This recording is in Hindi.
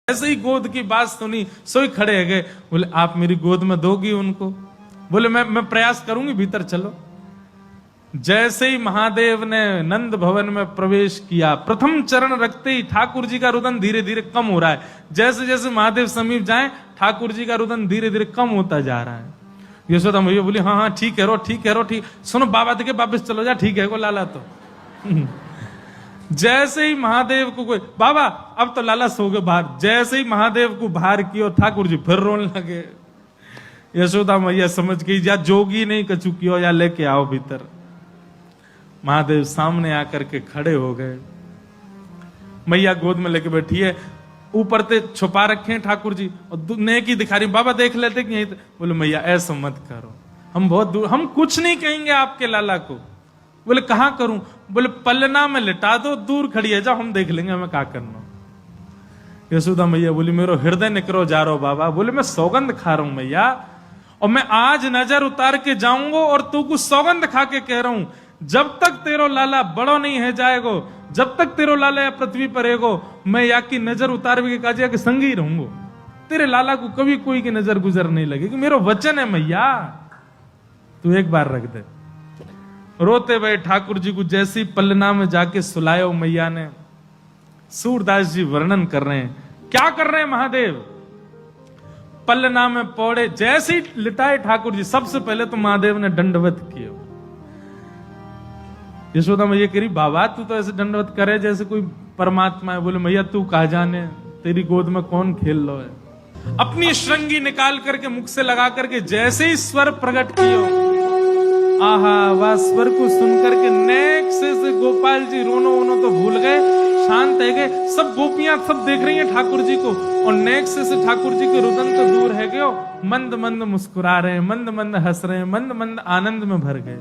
ऐसे ही गोद की बात सुनी, सोई खड़े है गए। बोले आप मेरी गोद में दोगी उनको? बोले मैं प्रयास करूंगी, भीतर चलो। जैसे ही महादेव ने नंद भवन में प्रवेश किया, प्रथम चरण रखते ही ठाकुर जी का रुदन धीरे धीरे कम हो रहा है। जैसे जैसे महादेव समीप जाए, ठाकुर जी का रुदन धीरे धीरे कम होता जा रहा है। यशोदा मैया बोली हाँ हाँ ठीक है रो, ठीक है रो, ठीक। सुनो बाबा देखे वापिस चलो जा, ठीक है को लाला तो। जैसे ही महादेव को कोई बाबा अब तो लाला सो गए बाहर, जैसे ही महादेव को बाहर किया ठाकुर जी फिर रोने लगे। यशोदा मैया समझ गई या जोगी नहीं कछु कियो, या लेके आओ भीतर। महादेव सामने आकर के खड़े हो गए, मैया गोद में लेके बैठी है, ऊपर से छुपा रखे हैं ठाकुर जी और नेकी दिखा रही। बाबा देख लेते कि यहीं। बोले मैया ऐसा मत करो, हम बहुत दूर, हम कुछ नहीं कहेंगे आपके लाला को। बोले कहां करूं? बोले पलना में लिटा दो, दूर खड़ी है, जाओ हम देख लेंगे हमें क्या करना। यशोदा मैया बोली मेरो हृदय निकरो जा रहा बाबा। बोले मैं सौगंध खा रहा हूं मैया, और मैं आज नजर उतार के जाऊंगा और तू कुछ सौगंध खा के कह रहा हूं, जब तक तेरो लाला बड़ो नहीं है जाएगो, जब तक तेरो लाला या पृथ्वी पर रहेगो, मैं या की नजर उतार के काजिया के संग ही रहूंगो। तेरे लाला को कभी कोई की नजर गुजर नहीं लगेगी, मेरो वचन है मैया, तू एक बार रख दे। रोते हुए ठाकुर जी को जैसी पलना में जाके सुलायो मैया ने। सूरदास जी वर्णन कर रहे हैं, क्या कर रहे हैं महादेव? पलना में पौड़े, जैसे ही लिटाए ठाकुर जी, सबसे पहले तो महादेव ने दंडवत किया। यशोदा मैया कह रही बाबा तू तो ऐसे दंडवत करे जैसे कोई परमात्मा है। बोले मैया तू कहा जाने, तेरी गोद में कौन खेल लो है। अपनी श्रृंगी निकाल करके मुख से लगा करके जैसे ही स्वर प्रकट कियो, आहा वह स्वर को सुनकर के नेक से गोपाल जी रोनो वोनो तो भूल गए, शांत है गए। सब गोपियां सब देख रही हैं ठाकुर जी को, और नेक से ठाकुर जी के रुदन तो दूर है गए, मंद मंद मुस्कुरा रहे हैं, मंद मंद हंस रहे हैं, मंद मंद आनंद में भर गए।